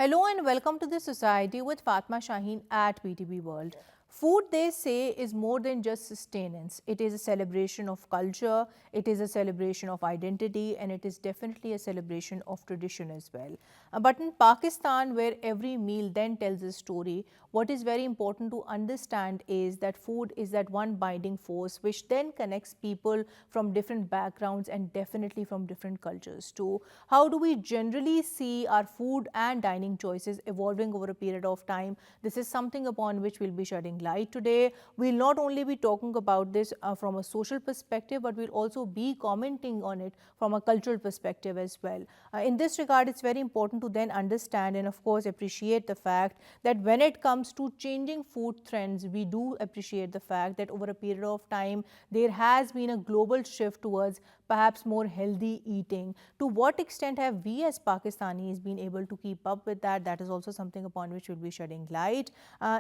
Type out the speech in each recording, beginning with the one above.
Hello and welcome to the Society with Fatima Shaheen at PTB World. Food, they say, is more than just sustenance. It is a celebration of culture, it is a celebration of identity, and it is definitely a celebration of tradition as well. But in Pakistan, where every meal then tells a story, what is very important to understand is that food is that one binding force which then connects people from different backgrounds and definitely from different cultures too. How do we generally see our food and dining choices evolving over a period of time? This is something upon which we'll be shedding light today. We'll not only be talking about this from a social perspective, but we'll also be commenting on it from a cultural perspective as well. In this regard, it's very important to then understand and of course appreciate the fact that when it comes to changing food trends, we do appreciate the fact that over a period of time, there has been a global shift towards perhaps more healthy eating. To what extent have we as Pakistanis been able to keep up with that? That is also something upon which we'll be shedding light.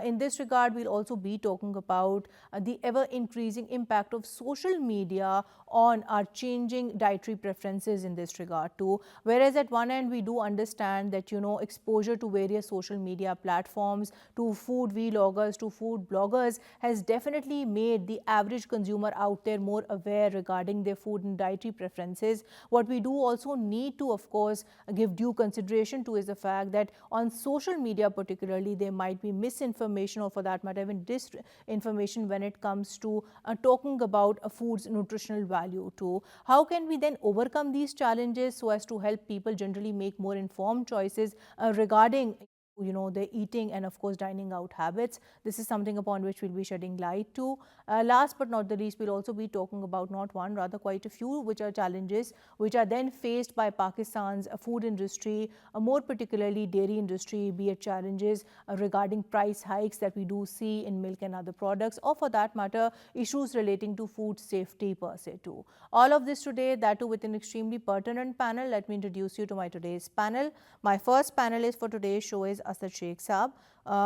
In this regard, we'll also be talking about the ever increasing impact of social media on our changing dietary preferences in this regard too. Whereas at one end, we do understand that, exposure to various social media platforms, to food vloggers, to food bloggers has definitely made the average consumer out there more aware regarding their food and dietary preferences. What we do also need to, of course, give due consideration to is the fact that on social media particularly, there might be misinformation or for that matter even disinformation when it comes to talking about a food's nutritional value too. How can we then overcome these challenges so as to help people generally make more informed choices regarding their eating and of course dining out habits? This is something upon which we'll be shedding light to. Last but not the least, we'll also be talking about not one, rather quite a few, which are challenges which are then faced by Pakistan's food industry, more particularly dairy industry, be it challenges regarding price hikes that we do see in milk and other products, or for that matter, issues relating to food safety per se too. All of this today, that too with an extremely pertinent panel. Let me introduce you to my today's panel. My first panelist for today's show is Asad Sheikh Saab,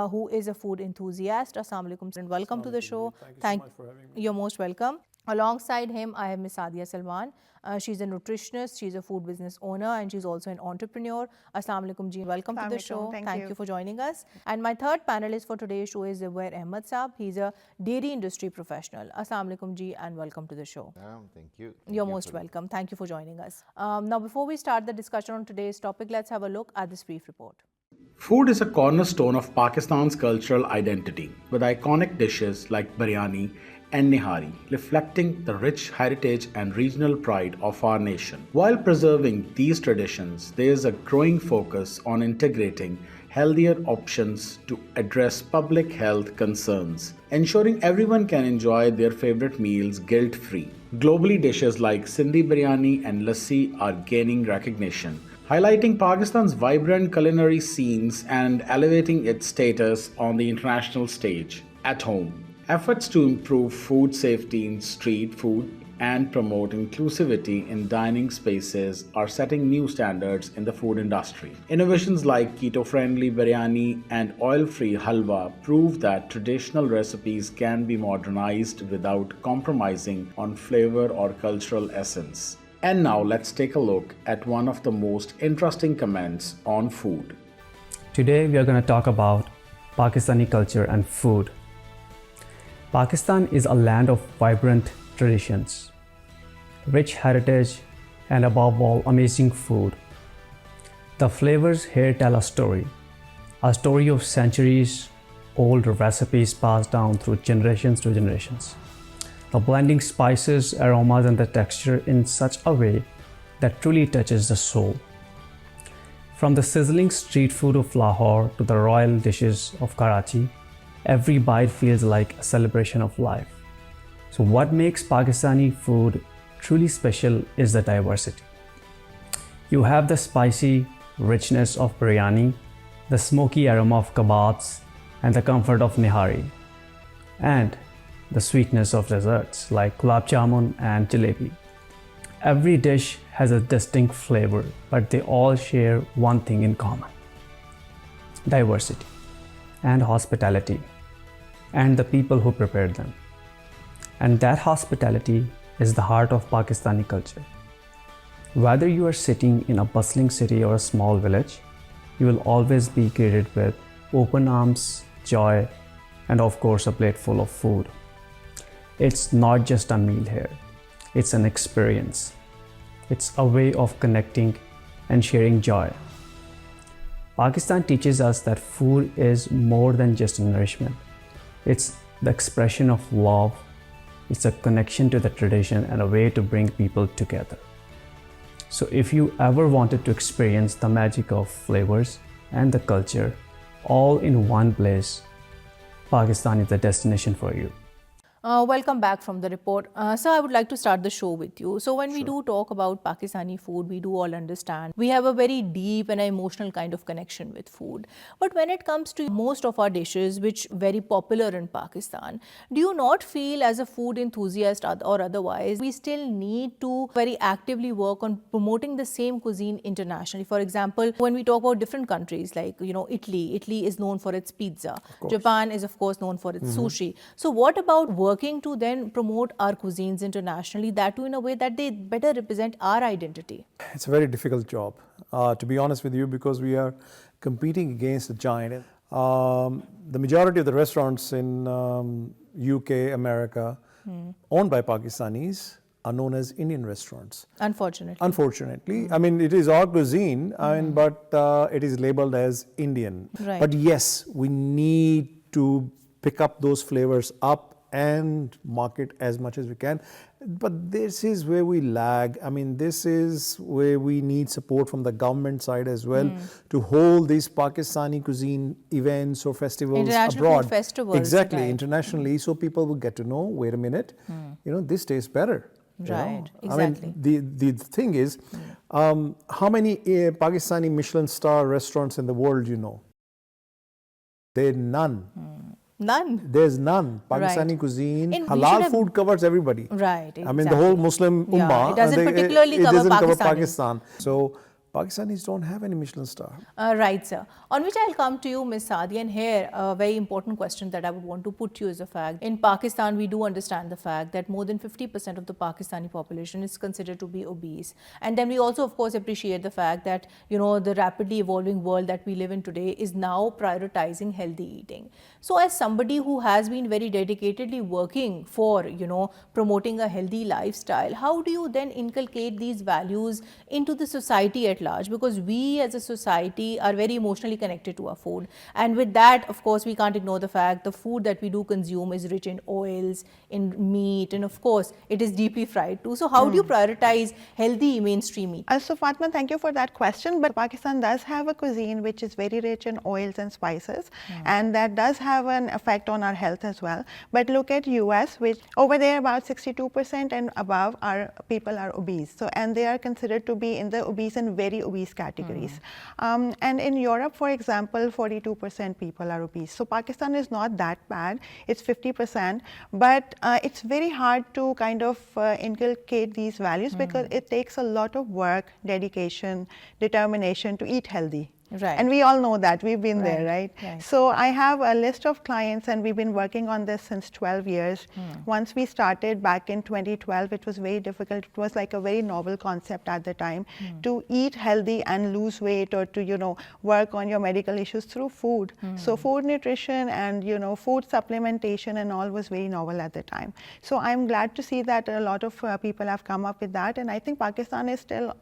who is a food enthusiast. Assalamu alaikum and welcome to the show. Thank you so much for having me. You're most welcome. Alongside him, I have Miss Sadia Salman. She's a nutritionist, she's a food business owner, and she's also an entrepreneur. Assalamu alaikum ji, welcome to the show. Thank you for joining us. And my third panelist for today's show is Zubair Ahmed Saab. He's a dairy industry professional. Assalamu alaikum ji, and welcome to the show. Thank you. You're most welcome. Thank you for joining us. Now, before we start the discussion on today's topic, let's have a look at this brief report. Food is a cornerstone of Pakistan's cultural identity, with iconic dishes like biryani and nihari, reflecting the rich heritage and regional pride of our nation. While preserving these traditions, there is a growing focus on integrating healthier options to address public health concerns, ensuring everyone can enjoy their favorite meals guilt-free. Globally, dishes like Sindhi biryani and lassi are gaining recognition, highlighting Pakistan's vibrant culinary scenes and elevating its status on the international stage. At home, efforts to improve food safety in street food and promote inclusivity in dining spaces are setting new standards in the food industry. Innovations like keto-friendly biryani and oil-free halwa prove that traditional recipes can be modernized without compromising on flavor or cultural essence. And now let's take a look at one of the most interesting comments on food. Today we are going to talk about Pakistani culture and food. Pakistan is a land of vibrant traditions, rich heritage, and above all, amazing food. The flavors here tell a story of centuries old recipes passed down through generations to generations. The blending spices, aromas, and the texture in such a way that truly touches the soul. From the sizzling street food of Lahore to the royal dishes of Karachi, every bite feels like a celebration of life. So what makes Pakistani food truly special is the diversity. You have the spicy richness of biryani, the smoky aroma of kebabs, and the comfort of nihari, and the sweetness of desserts like gulab jamun and jalebi. Every dish has a distinct flavor, but they all share one thing in common: diversity and hospitality, and the people who prepared them. And that hospitality is the heart of Pakistani culture. Whether you are sitting in a bustling city or a small village, you will always be greeted with open arms, joy, and of course a plate full of food. It's not just a meal here, it's an experience. It's a way of connecting and sharing joy. Pakistan teaches us that food is more than just nourishment. It's the expression of love, it's a connection to the tradition and a way to bring people together. So if you ever wanted to experience the magic of flavors and the culture all in one place, Pakistan is the destination for you. Welcome back from the report. So I would like to start the show with you. So when we do talk about Pakistani food, we do all understand we have a very deep and emotional kind of connection with food. But when it comes to most of our dishes, which very popular in Pakistan, do you not feel as a food enthusiast or otherwise, we still need to very actively work on promoting the same cuisine internationally? For example, when we talk about different countries like, Italy is known for its pizza. Japan is of course known for its sushi. So what about working to then promote our cuisines internationally, that too in a way that they better represent our identity? It's a very difficult job, to be honest with you, because we are competing against a giant. The majority of the restaurants in UK, America, owned by Pakistanis, are known as Indian restaurants. Unfortunately. I mean, it is our cuisine, but it is labeled as Indian. Right. But yes, we need to pick up those flavors up and market as much as we can. But this is where we lag. I mean, this is where we need support from the government side as well to hold these Pakistani cuisine events or festivals International abroad. food festivals. Exactly, Right. internationally, so people will get to know, wait a minute, this tastes better. Right, I exactly. mean, the thing is, how many Pakistani Michelin star restaurants in the world you know? There are none. None. There's none. Pakistani Right. cuisine, And we should halal have- food covers everybody. Right, I mean, the whole exactly. Muslim Yeah, ummah. it doesn't particularly it cover doesn't cover Pakistani. Pakistan. So Pakistanis don't have any Michelin star. Right, sir. On which I'll come to you, Ms. Sadia, and here a very important question that I would want to put to you is the fact, in Pakistan, we do understand the fact that more than 50% of the Pakistani population is considered to be obese. And then we also, of course, appreciate the fact that, the rapidly evolving world that we live in today is now prioritizing healthy eating. So as somebody who has been very dedicatedly working for, promoting a healthy lifestyle, how do you then inculcate these values into the society at large? Because we as a society are very emotionally connected to our food, and with that, of course, we can't ignore the fact the food that we do consume is rich in oils, in meat, and of course it is deeply fried too. So how do you prioritize healthy mainstream meat? So Fatima, thank you for that question. But Pakistan does have a cuisine which is very rich in oils and spices, and that does have an effect on our health as well. But look at US, which over there about 62% and above people are obese. So, and they are considered to be in the obese and very obese categories. And in Europe, for example, 42% people are obese. So Pakistan is not that bad. It's 50%, but it's very hard to kind of inculcate these values because it takes a lot of work, dedication, determination to eat healthy. Right. And we all know that. We've been there, right? Right. So I have a list of clients, and we've been working on this since 12 years. Once we started back in 2012, it was very difficult. It was like a very novel concept at the time to eat healthy and lose weight, or to, work on your medical issues through food. So food nutrition and, food supplementation and all was very novel at the time. So I'm glad to see that a lot of people have come up with that. And I think Pakistan is still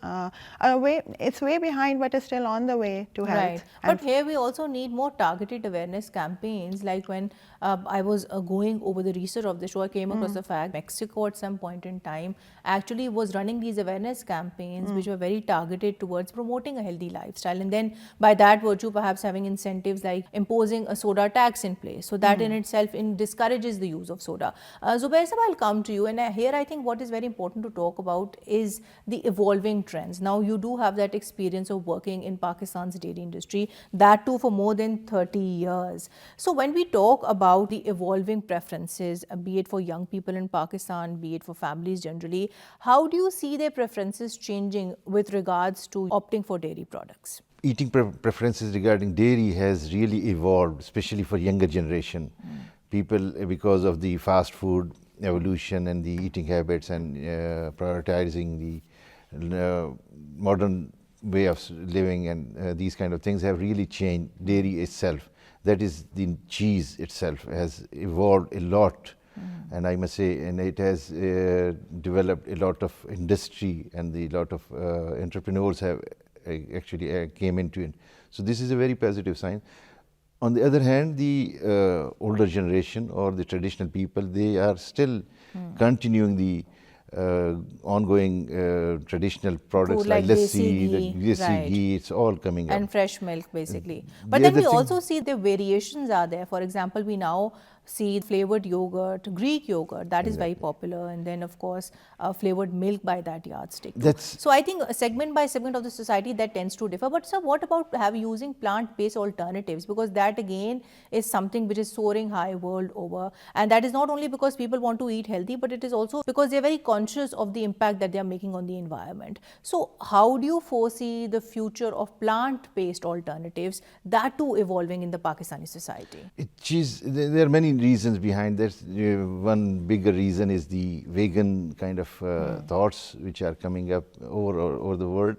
it's way behind, but it's still on the way to health. Right. But here we also need more targeted awareness campaigns. Like when I was going over the research of the show, I came across the fact Mexico at some point in time actually was running these awareness campaigns which were very targeted towards promoting a healthy lifestyle. And then by that virtue, perhaps having incentives like imposing a soda tax in place. So that in itself discourages the use of soda. Zubair sir, I'll come to you. And here I think what is very important to talk about is the evolving trends. Now you do have that experience of working in Pakistan's dairy industry, that too for more than 30 years. So when we talk about the evolving preferences, be it for young people in Pakistan, be it for families generally, how do you see their preferences changing with regards to opting for dairy products? Eating preferences regarding dairy has really evolved, especially for younger generation. People, because of the fast food evolution and the eating habits and prioritizing the modern way of living and these kind of things have really changed. Dairy itself, that is the cheese itself, has evolved a lot. And I must say, and it has developed a lot of industry, and a lot of entrepreneurs have actually came into it. So this is a very positive sign. On the other hand, the older generation or the traditional people, they are still continuing the ongoing traditional products Food like desi ghee, ghee, it's all coming up. and fresh milk basically. But then we also see the variations are there. For example, we now see flavored yogurt, Greek yogurt, that is very popular, and then of course flavored milk by that yardstick. So I think segment by segment of the society that tends to differ. But sir, what about using plant-based alternatives? Because that again is something which is soaring high world over, and that is not only because people want to eat healthy, but it is also because they are very conscious of the impact that they are making on the environment. So how do you foresee the future of plant-based alternatives, that too evolving in the Pakistani society? There are many reasons behind that. One bigger reason is the vegan kind of thoughts which are coming up over the world.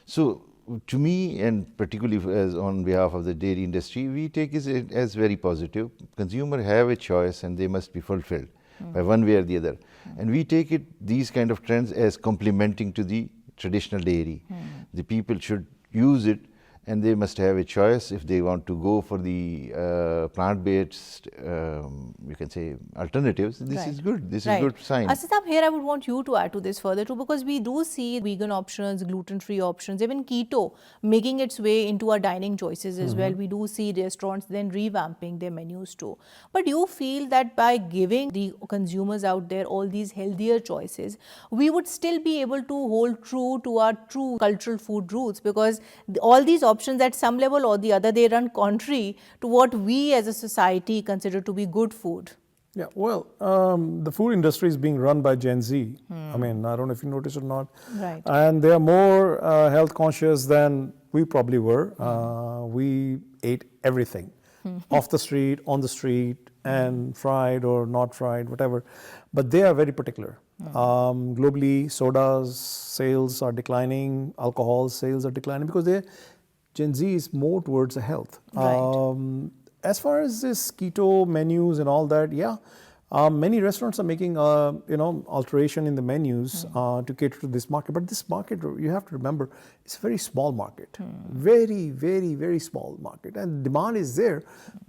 So to me, and particularly as on behalf of the dairy industry, we take it as very positive. Consumers have a choice and they must be fulfilled by one way or the other. And we take these kind of trends as complementing to the traditional dairy. The people should use it, and they must have a choice if they want to go for the plant-based, you can say, alternatives. This is good. This is a good sign. Asad, here I would want you to add to this further too, because we do see vegan options, gluten-free options, even keto making its way into our dining choices as well. We do see restaurants then revamping their menus too. But do you feel that by giving the consumers out there all these healthier choices, we would still be able to hold true to our true cultural food roots? Because all these options at some level or the other, they run contrary to what we as a society consider to be good food. Yeah, well, the food industry is being run by Gen Z. I mean, I don't know if you noticed or not. Right. And they are more health conscious than we probably were. We ate everything off the street, on the street, and fried or not fried, whatever. But they are very particular. Globally, sodas sales are declining, alcohol sales are declining, because Gen Z is more towards the health. Right. As far as this keto menus and all that, yeah, many restaurants are making alteration in the menus to cater to this market. But this market, you have to remember, it's a very small market, very, very, very small market, and demand is there,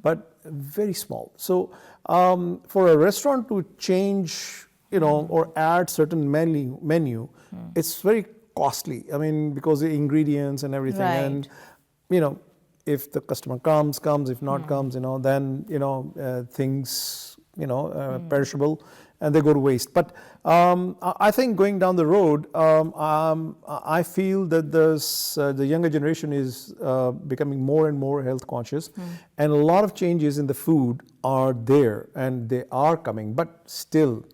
but very small. So for a restaurant to change, or add certain menu, it's very costly. I mean, because the ingredients and everything, and if the customer comes, if not comes, then things, perishable, and they go to waste. But I think going down the road, I feel that the younger generation is becoming more and more health conscious, and a lot of changes in the food are there, and they are coming, but still.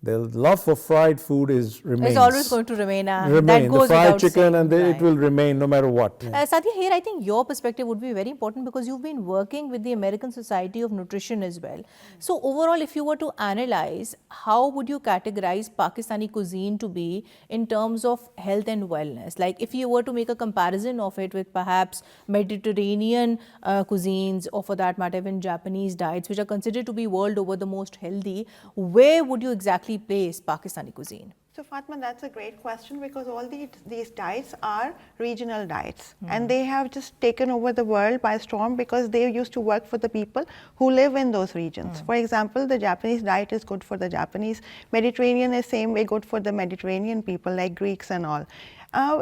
The love for fried food remains. It's always going to remain. That the goes fried without chicken, saying. and it will remain no matter what. Sadia, here I think your perspective would be very important, because you've been working with the American Society of Nutrition as well. So overall, if you were to analyze, how would you categorize Pakistani cuisine to be in terms of health and wellness? Like if you were to make a comparison of it with perhaps Mediterranean cuisines, or for that matter even Japanese diets, which are considered to be world over the most healthy, where would you exactly place Pakistani cuisine? So Fatima, that's a great question, because all these diets are regional diets, and they have just taken over the world by storm, because they used to work for the people who live in those regions. For example, the Japanese diet is good for the Japanese, Mediterranean is same way good for the Mediterranean people like Greeks and all.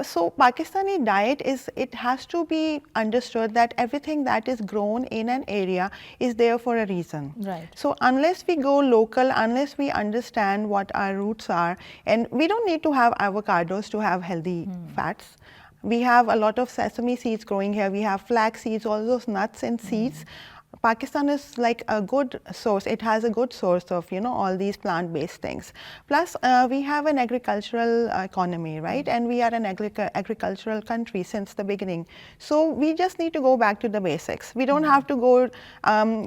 So Pakistani diet it has to be understood that everything that is grown in an area is there for a reason. Right. So unless we go local, unless we understand what our roots are, and we don't need to have avocados to have healthy fats. We have a lot of sesame seeds growing here. We have flax seeds, all those nuts and seeds. Pakistan is like a good source. It has a good source of, you know, all these plant-based things. Plus, we have an agricultural economy, right? And we are an agricultural country since the beginning. So we just need to go back to the basics. We don't have to go,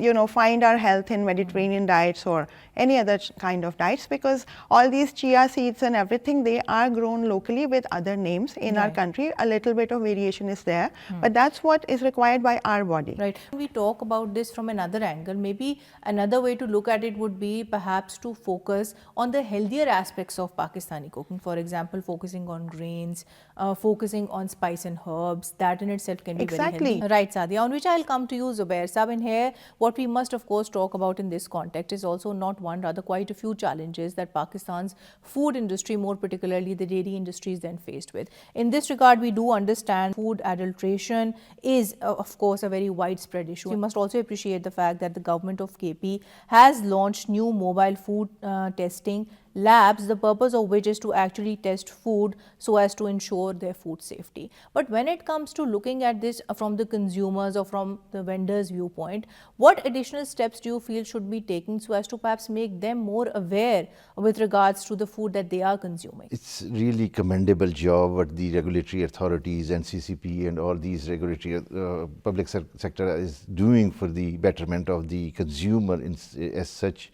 you know, find our health in Mediterranean diets or any other kind of diets, because all these chia seeds and everything, they are grown locally with other names in our country. A little bit of variation is there, but that's what is required by our body. Right. We talk about this from another angle. Maybe another way to look at it would be perhaps to focus on the healthier aspects of Pakistani cooking. For example, focusing on grains, focusing on spice and herbs. That in itself can be very healthy. Right, Sadia. On which I'll come to you, Zubair. Sab, in here, what we must of course talk about in this context is also not one, rather quite a few challenges that Pakistan's food industry, more particularly the dairy industry, is then faced with. In this regard, we do understand food adulteration is of course a very widespread issue. We must also appreciate the fact that the government of KP has launched new mobile food testing labs, the purpose of which is to actually test food so as to ensure their food safety. But when it comes to looking at this from the consumers or from the vendors' viewpoint, what additional steps do you feel should be taken so as to perhaps make them more aware with regards to the food that they are consuming? It's really commendable job what the regulatory authorities and CCP and all these regulatory public sector is doing for the betterment of the consumer as such,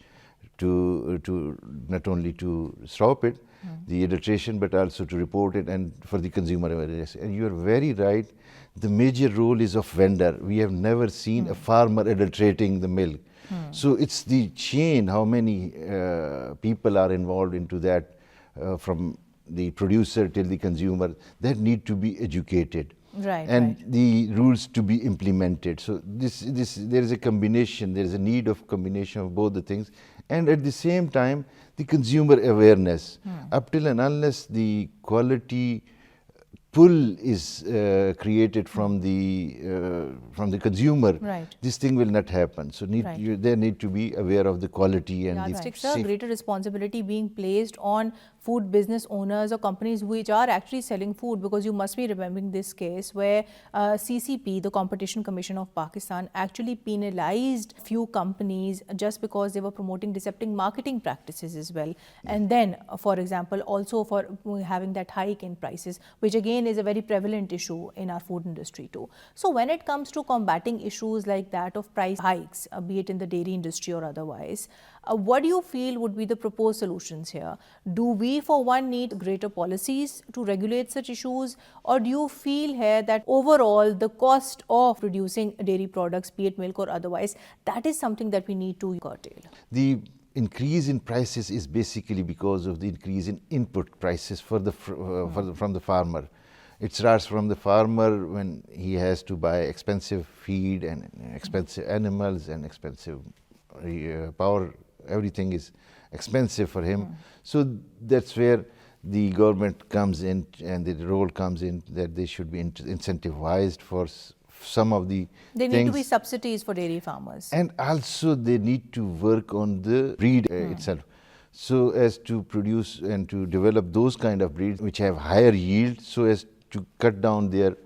to not only to stop it, the adulteration, but also to report it and for the consumer awareness. And you are very right, the major role is of vendor. We have never seen a farmer adulterating the milk. So it's the chain, how many people are involved into that, from the producer till the consumer, that need to be educated. And the rules to be implemented. So there is a combination, there is a need of combination of both the things, and at the same time the consumer awareness. Up till and unless the quality pull is created from the consumer, this thing will not happen. So they need to be aware of the quality and the It's a greater responsibility being placed on food business owners or companies which are actually selling food, because you must be remembering this case where CCP, the Competition Commission of Pakistan, actually penalized few companies just because they were promoting deceptive marketing practices as well. And then, for example, also for having that hike in prices, which again is a very prevalent issue in our food industry too. So when it comes to combating issues like that of price hikes, be it in the dairy industry or otherwise, what do you feel would be the proposed solutions here? Do we for one need greater policies to regulate such issues, or do you feel here that overall the cost of producing dairy products, be it milk or otherwise, that is something that we need to curtail? The increase in prices is basically because of the increase in input prices from the farmer. It starts from the farmer when he has to buy expensive feed and expensive animals and expensive power. Everything is expensive for him. So that's where the government comes in and the role comes in, that they should be incentivized for some of the There need to be subsidies for dairy farmers. And also they need to work on the breed itself, so as to produce and to develop those kind of breeds which have higher yield, so as to cut down their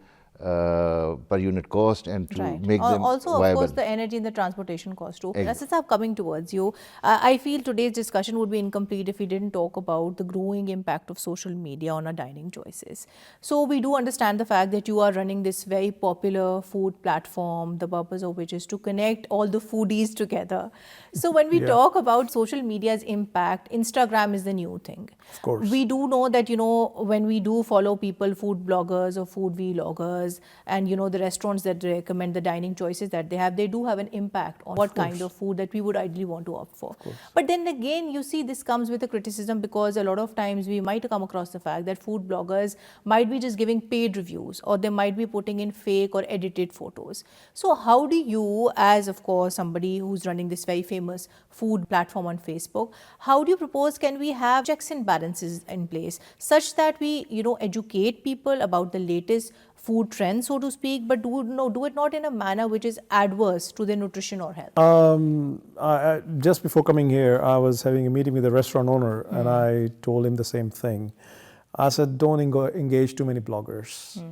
per unit cost and to make them also viable. Of course the energy and the transportation cost too. Asad, coming towards you, I feel today's discussion would be incomplete if we didn't talk about the growing impact of social media on our dining choices. So we do understand the fact that you are running this very popular food platform, the purpose of which is to connect all the foodies together. So when we talk about social media's impact, Instagram is the new thing. Of course. We do know that, when we do follow people, food bloggers or food vloggers, and the restaurants that recommend the dining choices that they do have an impact on what kind of food that we would ideally want to opt for. But then again, you see, this comes with a criticism, because a lot of times we might come across the fact that food bloggers might be just giving paid reviews, or they might be putting in fake or edited photos. So how do you, as of course somebody who's running this very famous food platform on Facebook, how do you propose can we have checks and balances in place such that we educate people about the latest food trends, so to speak, but do it not in a manner which is adverse to their nutrition or health? Just before coming here, I was having a meeting with a restaurant owner, and I told him the same thing. I said, don't engage too many bloggers,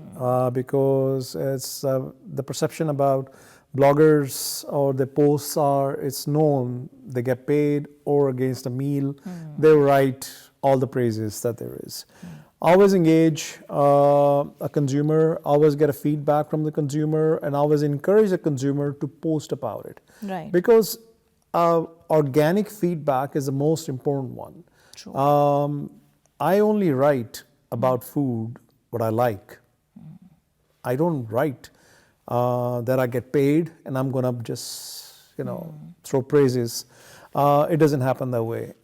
because it's the perception about bloggers or their posts are, it's known, they get paid or against a meal, they write all the praises that there is. Always engage a consumer, always get a feedback from the consumer, and always encourage the consumer to post about it. Right. Because organic feedback is the most important one. True. I only write about food what I like. I don't write that I get paid and I'm gonna just, throw praises. It doesn't happen that way.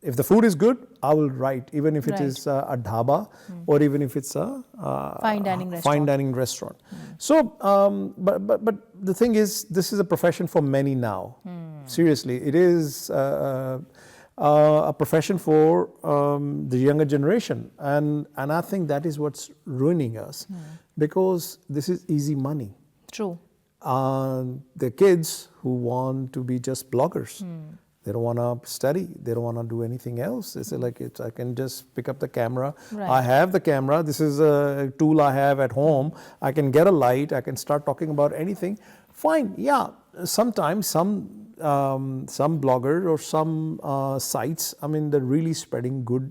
If the food is good, I will write, even if it is a dhaba or even if it's a Fine dining restaurant. So, but the thing is, this is a profession for many now. Seriously, it is a profession for the younger generation, and I think that is what's ruining us, because this is easy money. True. The kids who want to be just bloggers. They don't want to study. They don't want to do anything else. It's like I can just pick up the camera. Right. I have the camera. This is a tool I have at home. I can get a light. I can start talking about anything. Fine. Yeah. Sometimes some bloggers or some sites, I mean, they're really spreading good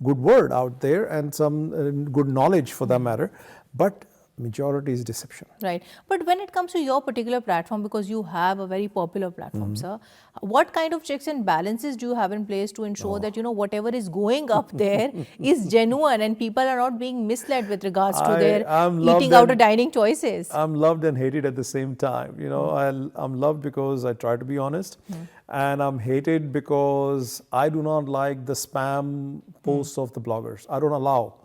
word out there and some good knowledge for that matter. But majority is deception. Right. But when it comes to your particular platform, because you have a very popular platform, sir, what kind of checks and balances do you have in place to ensure that, whatever is going up there is genuine and people are not being misled with regards to their eating out or dining choices? I'm loved and hated at the same time. I'm loved because I try to be honest, and I'm hated because I do not like the spam posts of the bloggers. I don't allow.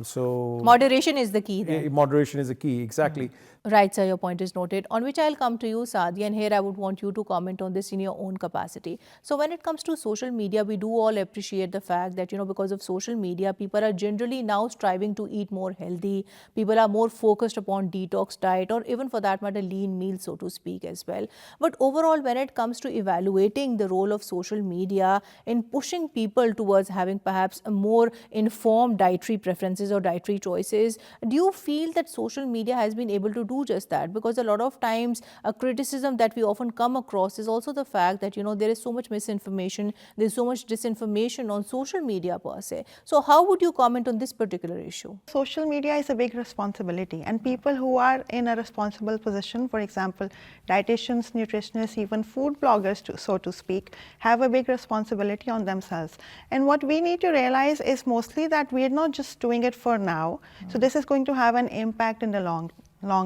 So moderation is the key then. Moderation is the key, exactly. Right, sir, your point is noted. On which I'll come to you, Sadia, and here I would want you to comment on this in your own capacity. So when it comes to social media, we do all appreciate the fact that, because of social media, people are generally now striving to eat more healthy. People are more focused upon detox diet or even for that matter, lean meals, so to speak as well. But overall, when it comes to evaluating the role of social media in pushing people towards having perhaps a more informed dietary preferences or dietary choices, do you feel that social media has been able to do just that? Because a lot of times a criticism that we often come across is also the fact that there is so much misinformation, there's so much disinformation on social media per se. So how would you comment on this particular issue? Social media is a big responsibility, and people who are in a responsible position, for example dietitians, nutritionists, even food bloggers so to speak, have a big responsibility on themselves. And what we need to realize is mostly that we are not just doing it for now. So this is going to have an impact in the long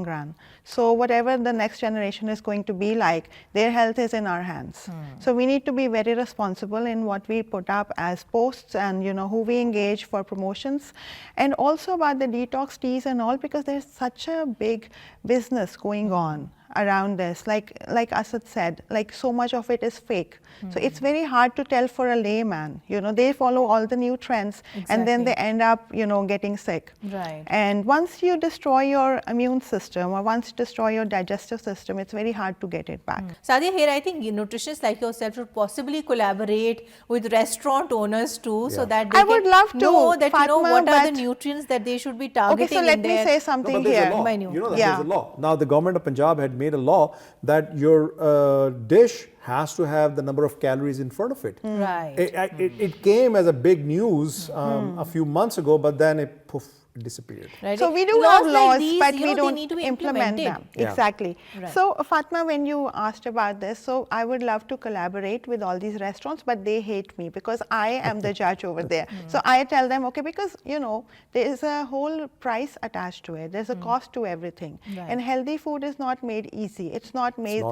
run. So whatever the next generation is going to be like, their health is in our hands. So we need to be very responsible in what we put up as posts and who we engage for promotions, and also about the detox teas and all, because there's such a big business going on around this. Like Asad said, like so much of it is fake. So it's very hard to tell for a layman. They follow all the new trends and then they end up, getting sick. Right. And once you destroy your immune system or once you destroy your digestive system, it's very hard to get it back. Sadia, here I think nutritionists like yourself should possibly collaborate with restaurant owners too, so that they would love to, know that Fatima, what are the nutrients that they should be targeting. Okay, so let me say something here. There's a law. Now the government of Punjab had made a law that your dish has to have the number of calories in front of it. Right. It came as a big news a few months ago, but then it disappeared. Right. So we do laws have like laws, these, but we they don't need to be implement them. implemented. Exactly. Right. So Fatima, when you asked about this, so I would love to collaborate with all these restaurants, but they hate me because I am the judge over there. So I tell them, okay, because there is a whole price attached to it. There's a cost to everything. Right. And healthy food is not made easy. It's not made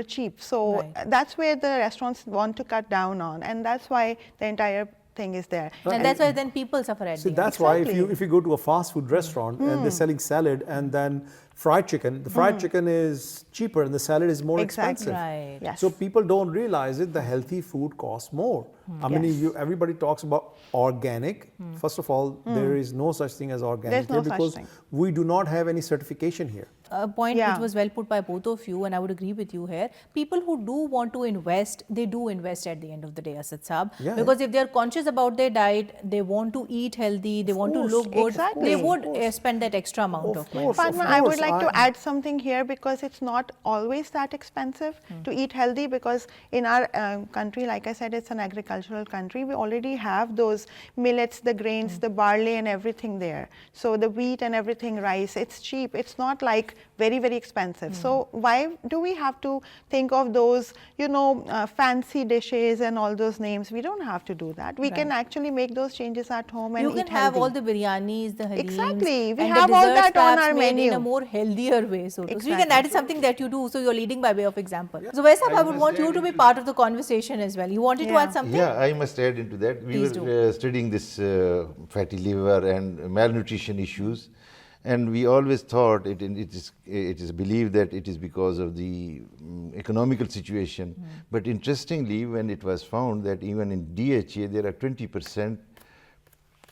cheap. So Right. that's where the restaurants want to cut down on, and that's why the entire thing is there. And that's why then people suffer at the end. That's why if you go to a fast food restaurant and they're selling salad and then fried chicken, the fried chicken is cheaper and the salad is more expensive. Right. Yes. So people don't realize it, the healthy food costs more. I mean, everybody talks about organic. First of all, there is no such thing as organic There's no here such because thing. we do not have any certification here. A point which was well put by both of you, and I would agree with you here. People who do want to invest, they do invest at the end of the day, Asad Saab. Because if they are conscious about their diet, they want to eat healthy, they want to look good, exactly. they would spend that extra amount of money. Fatima, I would like to add something here, because it's not always that expensive to eat healthy, because in our country, like I said, it's an agricultural country. We already have those millets, the grains, the barley and everything there. So the wheat and everything, rice, it's cheap. It's not like very, very expensive. So why do we have to think of those, you know, fancy dishes and all those names? We don't have to do that. We can actually make those changes at home and You eat can healthy. have all the biryanis, the haleems, Exactly. We and have the all desserts that on perhaps our made in menu. a more healthier way, so to speak. And Exactly. that is something that you do. So you're leading by way of example. Zubair sahab, I would want you to be part of the conversation as well. You wanted to add something? Yeah, I must add into that. We Please were studying this fatty liver and malnutrition issues, and we always thought it is believed that it is because of the economical situation. But interestingly, when it was found that even in DHA there are 20%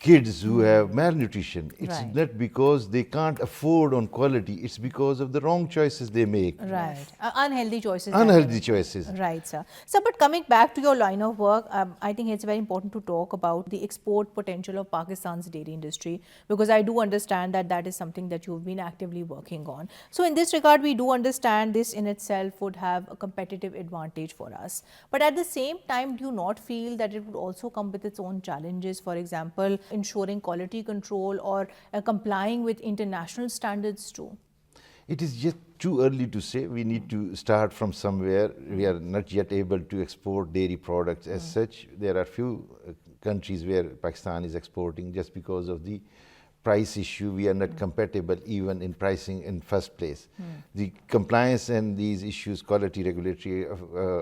kids who have malnutrition, it's Right. not because they can't afford on quality, it's because of the wrong choices they make. Right. Unhealthy choices. that Unhealthy they make. choices. Right, sir. So, but coming back to your line of work, I think it's very important to talk about the export potential of Pakistan's dairy industry, because I do understand that that is something that you've been actively working on. So, in this regard, we do understand this in itself would have a competitive advantage for us. But at the same time, do you not feel that it would also come with its own challenges? For example, ensuring quality control or complying with international standards too? It is just too early to say. We need to start from somewhere. We are not yet able to export dairy products as such. There are few countries where Pakistan is exporting just because of the price issue. We are not compatible even in pricing in first place. The compliance and these issues, quality regulatory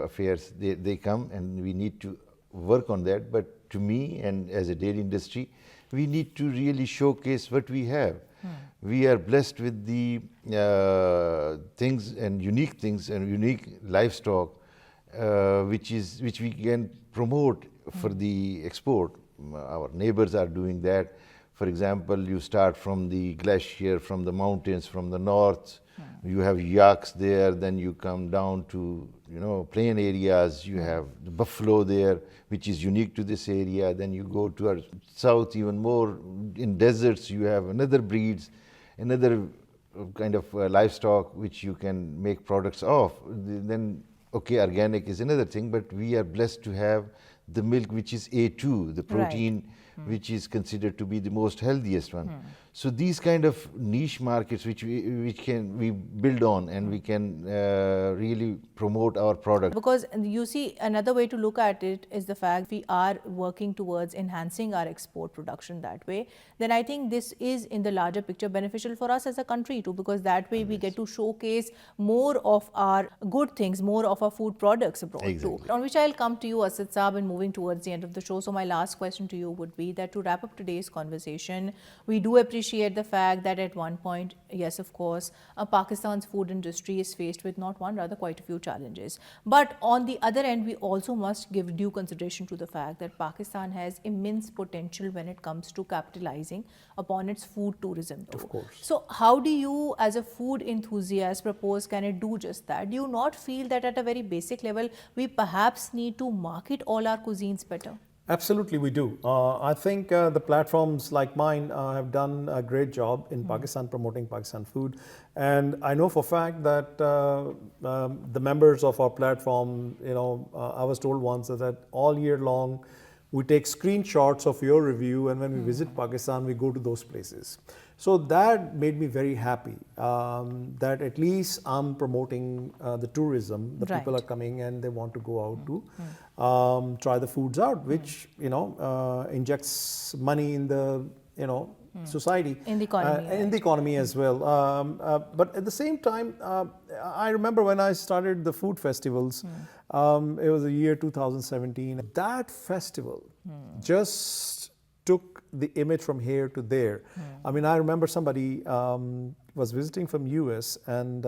affairs, they come, and we need to work on that. But to me, and as a dairy industry, we need to really showcase what we have. We are blessed with the things and unique livestock, which we can promote for the export. Our neighbors are doing that. For example, you start from the glacier, from the mountains, from the north. You have yaks there, then you come down to, you know, plain areas. You have the buffalo there, which is unique to this area. Then you go to our south even more. In deserts, you have another breeds, another kind of livestock which you can make products of. Then, okay, organic is another thing, but we are blessed to have the milk which is A2, the protein which is considered to be the most healthiest one. So these kind of niche markets which we build on, and we can really promote our product. Because you see, another way to look at it is the fact we are working towards enhancing our export production that way. Then I think this is in the larger picture beneficial for us as a country too, because that way we get to showcase more of our good things, more of our food products abroad too. On which I'll come to you, Asad Saab, and moving towards the end of the show. So my last question to you would be that to wrap up today's conversation, we do appreciate the fact that at one point, yes, of course, Pakistan's food industry is faced with not one, rather quite a few challenges. But on the other end, we also must give due consideration to the fact that Pakistan has immense potential when it comes to capitalizing upon its food tourism too. Of course. So how do you, as a food enthusiast, propose can it do just that? Do you not feel that at a very basic level, we perhaps need to market all our cuisines better? Absolutely, we do. I think the platforms like mine have done a great job in Pakistan promoting Pakistan food. And I know for a fact that the members of our platform, you know, I was told once that all year long, we take screenshots of your review, and when we visit Pakistan, we go to those places. So that made me very happy that at least I'm promoting the tourism. The people are coming and they want to go out to try the foods out, which, you know, injects money in the, you know, society. In the economy. In the economy as well. But at the same time, I remember when I started the food festivals, it was the year 2017. That festival just took the image from here to there. I mean, I remember somebody was visiting from US and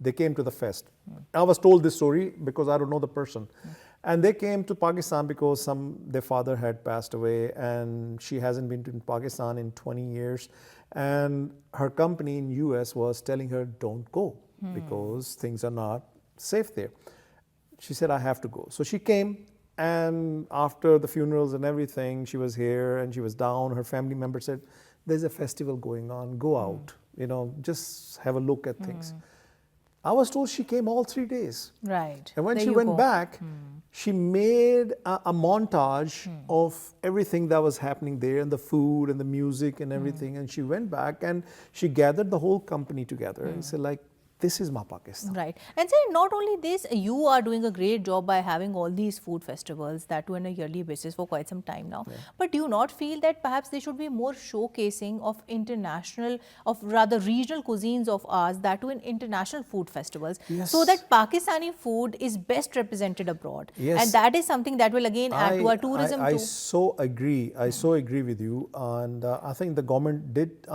they came to the fest. I was told this story because I don't know the person. And they came to Pakistan because their father had passed away, and she hasn't been to Pakistan in 20 years. And her company in US was telling her, don't go because things are not safe there. She said, I have to go. So she came, and after the funerals and everything, she was here and she was down. Her family member said, there's a festival going on, go out. just have a look at things. I was told she came all 3 days. Right. And when There she you went go. back, she made a montage of everything that was happening there, and the food and the music and everything. And she went back and she gathered the whole company together and said, like, this is my Pakistan. Right. And sir, not only this, you are doing a great job by having all these food festivals that do on a yearly basis for quite some time now. But do you not feel that perhaps there should be more showcasing of international, of rather regional cuisines of ours that do in international food festivals, so that Pakistani food is best represented abroad? Yes. And that is something that will again add to our tourism I too. so agree. I so agree with you. And I think the government did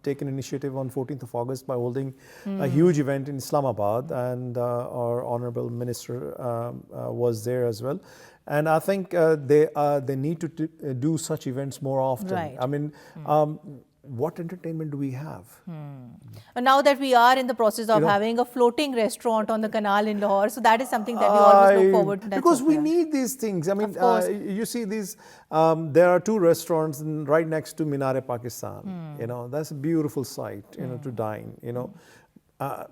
take an initiative on 14th of August by holding a huge event in Islamabad, and our honorable minister was there as well. And I think they need to do such events more often. Right. I mean, what entertainment do we have? And now that we are in the process of having a floating restaurant on the canal in Lahore, so that is something that we always look forward to. Because we need these things. I mean, you see these, there are 2 restaurants right next to Minar-e-Pakistan. That's a beautiful sight, to dine,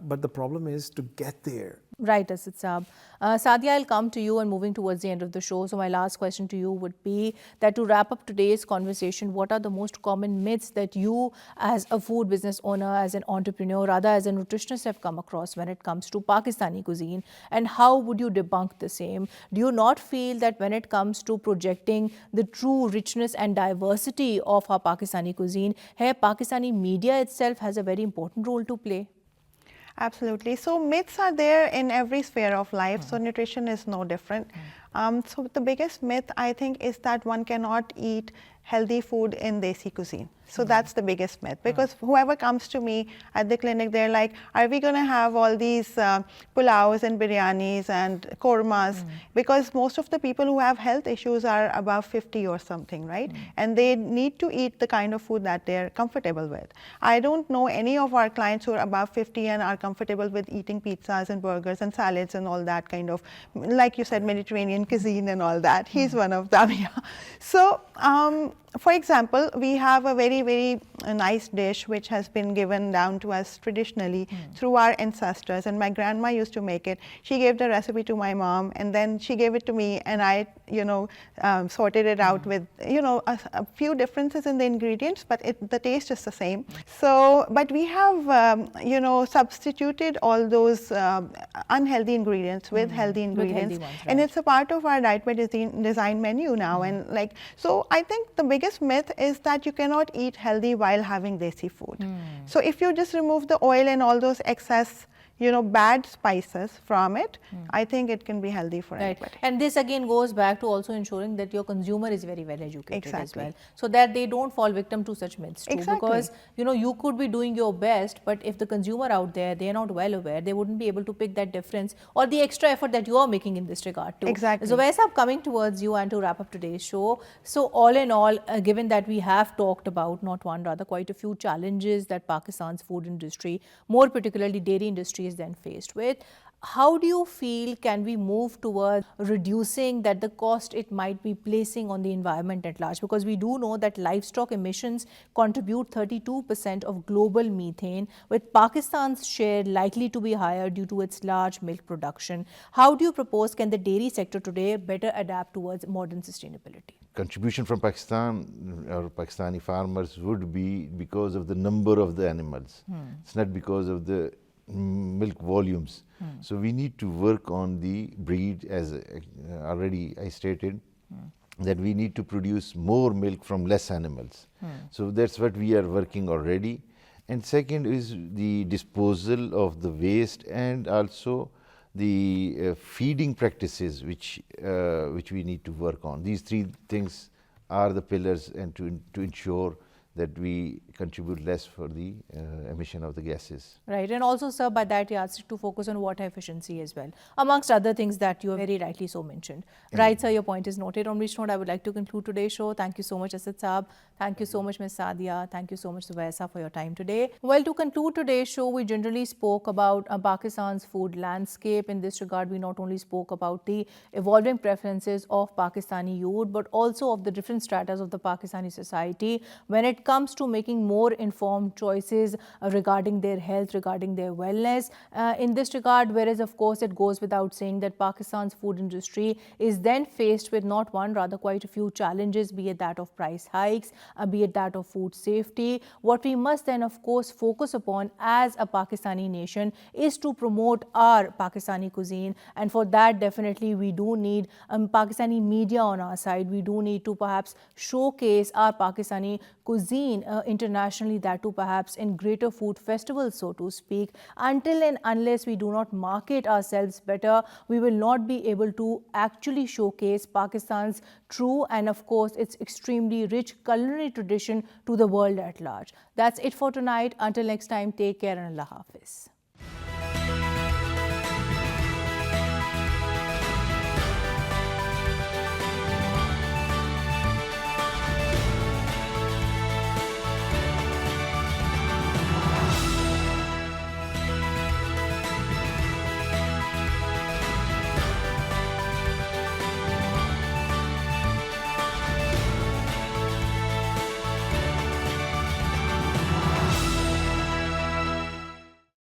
but the problem is to get there. Right, Asad Saab. Sadia, I'll come to you and moving towards the end of the show. So my last question to you would be that to wrap up today's conversation, what are the most common myths that you as a food business owner, as an entrepreneur, rather as a nutritionist have come across when it comes to Pakistani cuisine, and how would you debunk the same? Do you not feel that when it comes to projecting the true richness and diversity of our Pakistani cuisine, here Pakistani media itself has a very important role to play? Absolutely. So myths are there in every sphere of life. So nutrition is no different. So the biggest myth, I think, is that one cannot eat healthy food in Desi cuisine. So that's the biggest myth, because whoever comes to me at the clinic, they're like, are we going to have all these pulaus and biryanis and kormas? Because most of the people who have health issues are above 50 or something, right? And they need to eat the kind of food that they're comfortable with. I don't know any of our clients who are above 50 and are comfortable with eating pizzas and burgers and salads and all that kind of, like you said, Mediterranean cuisine and all that. He's one of them, yeah. So, for example, we have a very, very nice dish which has been given down to us traditionally through our ancestors, and my grandma used to make it. She gave the recipe to my mom, and then she gave it to me, and I, sorted it out with, a few differences in the ingredients, but the taste is the same. So, but we have, substituted all those unhealthy ingredients with healthy ingredients, ones, and right. it's a part of our diet by design menu now. And so I think the biggest myth is that you cannot eat healthy while having Desi food. So if you just remove the oil and all those excess, bad spices from it, I think it can be healthy for anybody. And this again goes back to also ensuring that your consumer is very well educated as Exactly. well, so that they don't fall victim to such myths too. Exactly. Because you could be doing your best, but if the consumer out there, they are not well aware, they wouldn't be able to pick that difference or the extra effort that you are making in this regard too. Exactly. Zubair Saab, coming towards you and to wrap up today's show. So all in all, given that we have talked about not one, rather quite a few challenges that Pakistan's food industry, more particularly dairy industry, is then faced with, how do you feel can we move towards reducing that the cost it might be placing on the environment at large? Because we do know that livestock emissions contribute 32% of global methane, with Pakistan's share likely to be higher due to its large milk production. How do you propose can the dairy sector today better adapt towards modern sustainability? Contribution from Pakistan or Pakistani farmers would be because of the number of the animals. It's not because of the milk volumes. So we need to work on the breed, as already I stated, that we need to produce more milk from less animals. So that's what we are working already. And second is the disposal of the waste, and also the feeding practices which we need to work on. These 3 things are the pillars, and to ensure that we contribute less for the emission of the gases. Right, and also, sir, by that yardstick to focus on water efficiency as well, amongst other things that you have very rightly so mentioned. Right, sir, your point is noted. On which note I would like to conclude today's show. Thank you so much, Asad Saab. Thank you so much, Ms. Sadia. Thank you so much, Zubair Saab, for your time today. Well, to conclude today's show, we generally spoke about Pakistan's food landscape. In this regard, we not only spoke about the evolving preferences of Pakistani youth, but also of the different stratas of the Pakistani society when it comes to making more informed choices regarding their health, regarding their wellness in this regard, whereas of course it goes without saying that Pakistan's food industry is then faced with not one, rather quite a few challenges, be it that of price hikes, be it that of food safety. What we must then of course focus upon as a Pakistani nation is to promote our Pakistani cuisine, and for that definitely we do need Pakistani media on our side. We do need to perhaps showcase our Pakistani cuisine internationally, that too perhaps in greater food festivals, so to speak. Until and unless we do not market ourselves better, we will not be able to actually showcase Pakistan's true and of course its extremely rich culinary tradition to the world at large. That's it for tonight. Until next time, take care and Allah Hafiz.